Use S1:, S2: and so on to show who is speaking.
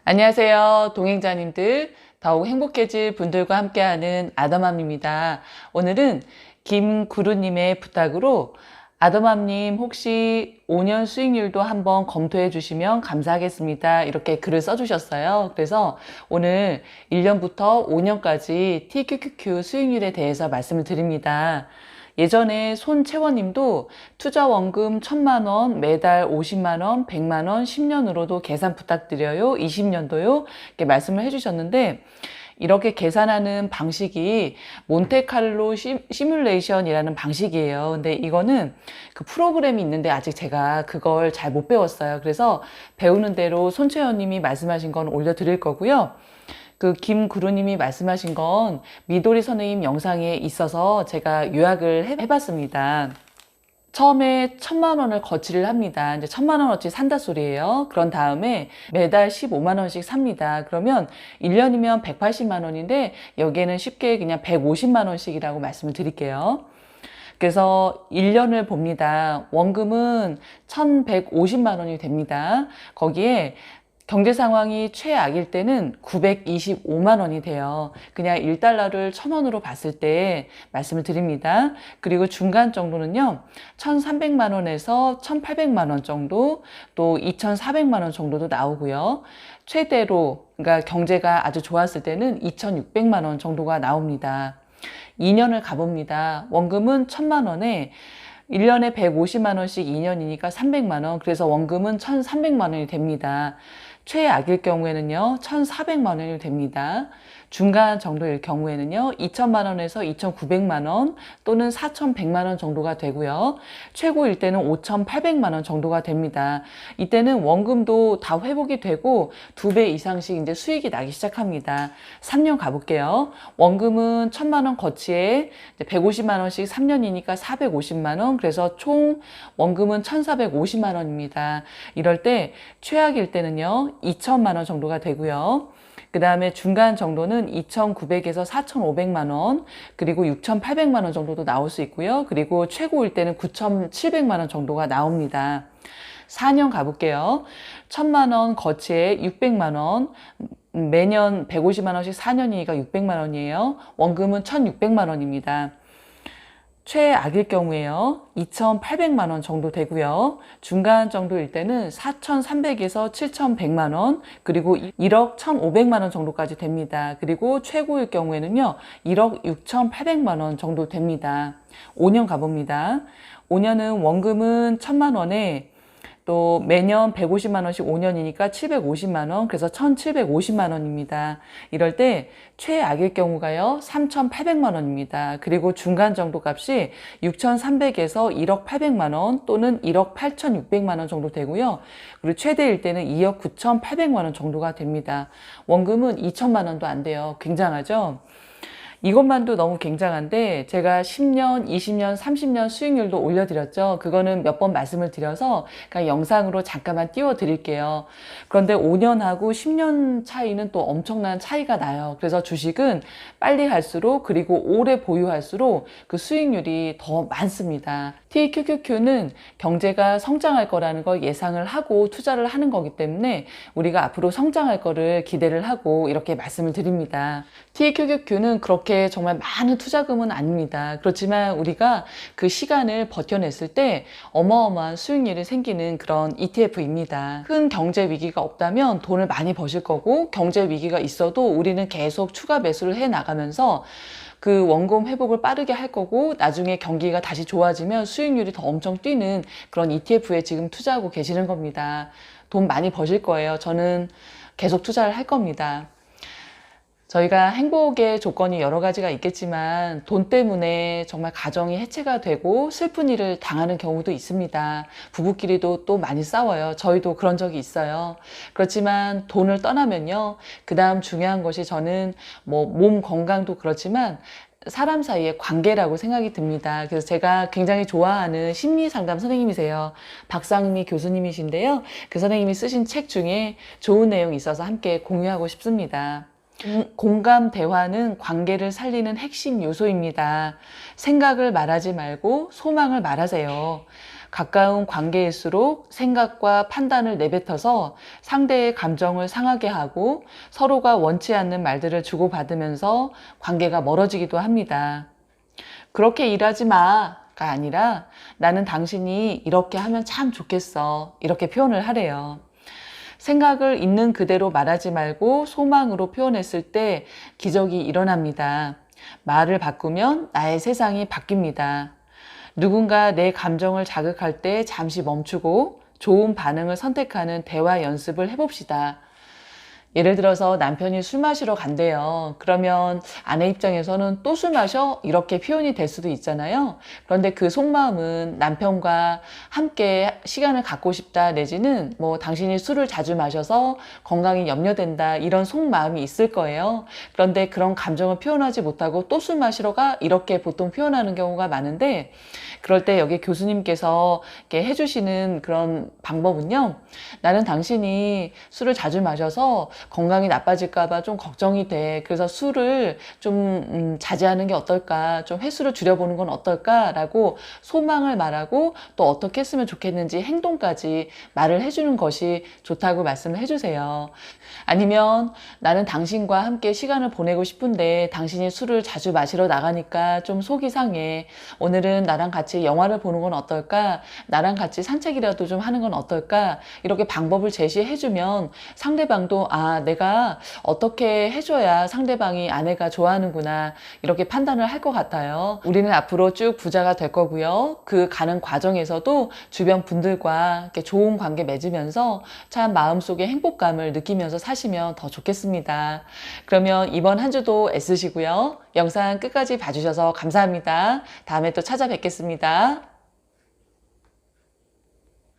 S1: 안녕하세요. 동행자님들, 더욱 행복해질 분들과 함께하는 아더맘입니다. 오늘은 김구루님의 부탁으로 아더맘님 혹시 5년 수익률도 한번 검토해 주시면 감사하겠습니다. 이렇게 글을 써주셨어요. 그래서 오늘 1년부터 5년까지 TQQQ 수익률에 대해서 말씀을 드립니다. 예전에 손채원님도 투자 원금 1,000만 원, 매달 50만 원, 100만 원, 10년으로도 계산 부탁드려요. 20년도요. 이렇게 말씀을 해주셨는데 이렇게 계산하는 방식이 몬테칼로 시뮬레이션이라는 방식이에요. 근데 이거는 그 프로그램이 있는데 아직 제가 그걸 잘 못 배웠어요. 그래서 배우는 대로 손채원님이 말씀하신 건 올려드릴 거고요. 그 김구루님이 말씀하신 건 미도리 선생님 영상에 있어서 제가 요약을 해봤습니다. 처음에 1,000만 원을 거치를 합니다. 이제 1,000만 원어치 산다 소리예요. 그런 다음에 매달 15만 원씩 삽니다. 그러면 1년이면 180만 원인데 여기에는 쉽게 그냥 150만 원씩이라고 말씀을 드릴게요. 그래서 1년을 봅니다. 원금은 1,150만 원이 됩니다. 거기에 경제 상황이 최악일 때는 925만 원이 돼요. 그냥 1달러를 1,000원으로 봤을 때 말씀을 드립니다. 그리고 중간 정도는요, 1,300만 원에서 1,800만 원 정도, 또 2,400만 원 정도도 나오고요. 최대로, 그러니까 경제가 아주 좋았을 때는 2,600만 원 정도가 나옵니다. 2년을 가봅니다. 원금은 1,000만 원에 1년에 150만 원씩 2년이니까 300만 원. 그래서 원금은 1,300만 원이 됩니다. 최악일 경우에는요, 1,400만 원이 됩니다. 중간 정도일 경우에는요, 2,000만 원에서 2,900만 원 또는 4,100만 원 정도가 되고요. 최고일 때는 5,800만 원 정도가 됩니다. 이때는 원금도 다 회복이 되고 2배 이상씩 이제 수익이 나기 시작합니다. 3년 가볼게요. 원금은 1,000만 원 거치에 150만 원씩 3년이니까 450만 원. 그래서 총 원금은 1,450만 원입니다. 이럴 때 최악일 때는요, 2,000만 원 정도가 되고요. 그 다음에 중간 정도는 2,900에서 4,500만 원, 그리고 6,800만 원 정도도 나올 수 있고요. 그리고 최고일 때는 9,700만 원 정도가 나옵니다. 4년 가볼게요. 1,000만 원 거치에 600만 원, 매년 150만 원씩 4년이니까 600만 원이에요. 원금은 1,600만 원입니다. 최악일 경우에요, 2,800만 원 정도 되고요. 중간 정도일 때는 4,300에서 7,100만 원, 그리고 1억 1,500만 원 정도까지 됩니다. 그리고 최고일 경우에는요, 1억 6,800만 원 정도 됩니다. 5년 가봅니다. 5년은 원금은 1,000만 원에 또 매년 150만 원씩 5년이니까 750만 원, 그래서 1,750만 원입니다. 이럴 때 최악일 경우가요, 3,800만 원입니다. 그리고 중간 정도 값이 6,300에서 1억 800만 원 또는 1억 8,600만 원 정도 되고요. 그리고 최대일 때는 2억 9,800만 원 정도가 됩니다. 원금은 2천만 원도 안 돼요. 굉장하죠? 이것만도 너무 굉장한데 제가 10년, 20년, 30년 수익률도 올려드렸죠. 그거는 몇 번 말씀을 드려서 그냥 영상으로 잠깐만 띄워드릴게요. 그런데 5년하고 10년 차이는 또 엄청난 차이가 나요. 그래서 주식은 빨리 할수록 그리고 오래 보유할수록 그 수익률이 더 많습니다. TQQQ는 경제가 성장할 거라는 걸 예상을 하고 투자를 하는 거기 때문에 우리가 앞으로 성장할 거를 기대를 하고 이렇게 말씀을 드립니다. TQQQ는 그렇게 정말 많은 투자금은 아닙니다. 그렇지만 우리가 그 시간을 버텨냈을 때 어마어마한 수익률이 생기는 그런 ETF입니다. 큰 경제 위기가 없다면 돈을 많이 버실 거고, 경제 위기가 있어도 우리는 계속 추가 매수를 해 나가면서 그 원금 회복을 빠르게 할 거고, 나중에 경기가 다시 좋아지면 수익률이 더 엄청 뛰는 그런 ETF에 지금 투자하고 계시는 겁니다. 돈 많이 버실 거예요. 저는 계속 투자를 할 겁니다. 저희가 행복의 조건이 여러 가지가 있겠지만 돈 때문에 정말 가정이 해체가 되고 슬픈 일을 당하는 경우도 있습니다. 부부끼리도 또 많이 싸워요. 저희도 그런 적이 있어요. 그렇지만 돈을 떠나면요, 그 다음 중요한 것이 저는 뭐 몸 건강도 그렇지만 사람 사이의 관계라고 생각이 듭니다. 그래서 제가 굉장히 좋아하는 심리상담 선생님이세요. 박상미 교수님이신데요. 그 선생님이 쓰신 책 중에 좋은 내용이 있어서 함께 공유하고 싶습니다. 공감 대화는 관계를 살리는 핵심 요소입니다. 생각을 말하지 말고 소망을 말하세요. 가까운 관계일수록 생각과 판단을 내뱉어서 상대의 감정을 상하게 하고 서로가 원치 않는 말들을 주고받으면서 관계가 멀어지기도 합니다. 그렇게 일하지 마가 아니라 나는 당신이 이렇게 하면 참 좋겠어. 이렇게 표현을 하래요. 생각을 있는 그대로 말하지 말고 소망으로 표현했을 때 기적이 일어납니다. 말을 바꾸면 나의 세상이 바뀝니다. 누군가 내 감정을 자극할 때 잠시 멈추고 좋은 반응을 선택하는 대화 연습을 해봅시다. 예를 들어서 남편이 술 마시러 간대요. 그러면 아내 입장에서는 또 술 마셔? 이렇게 표현이 될 수도 있잖아요. 그런데 그 속마음은 남편과 함께 시간을 갖고 싶다 내지는 뭐 당신이 술을 자주 마셔서 건강이 염려된다 이런 속마음이 있을 거예요. 그런데 그런 감정을 표현하지 못하고 또 술 마시러 가? 이렇게 보통 표현하는 경우가 많은데 그럴 때 여기 교수님께서 이렇게 해주시는 그런 방법은요. 나는 당신이 술을 자주 마셔서 건강이 나빠질까봐 좀 걱정이 돼. 그래서 술을 좀 자제하는 게 어떨까? 좀 횟수를 줄여보는 건 어떨까라고 소망을 말하고 또 어떻게 했으면 좋겠는지 행동까지 말을 해주는 것이 좋다고 말씀을 해주세요. 아니면 나는 당신과 함께 시간을 보내고 싶은데 당신이 술을 자주 마시러 나가니까 좀 속이 상해. 오늘은 나랑 같이 영화를 보는 건 어떨까? 나랑 같이 산책이라도 좀 하는 건 어떨까? 이렇게 방법을 제시해주면 상대방도 아, 내가 어떻게 해줘야 상대방이 아내가 좋아하는구나 이렇게 판단을 할 것 같아요. 우리는 앞으로 쭉 부자가 될 거고요. 그 가는 과정에서도 주변 분들과 이렇게 좋은 관계 맺으면서 참 마음속에 행복감을 느끼면서 사시면 더 좋겠습니다. 그러면 이번 한 주도 애쓰시고요. 영상 끝까지 봐주셔서 감사합니다. 다음에 또 찾아뵙겠습니다.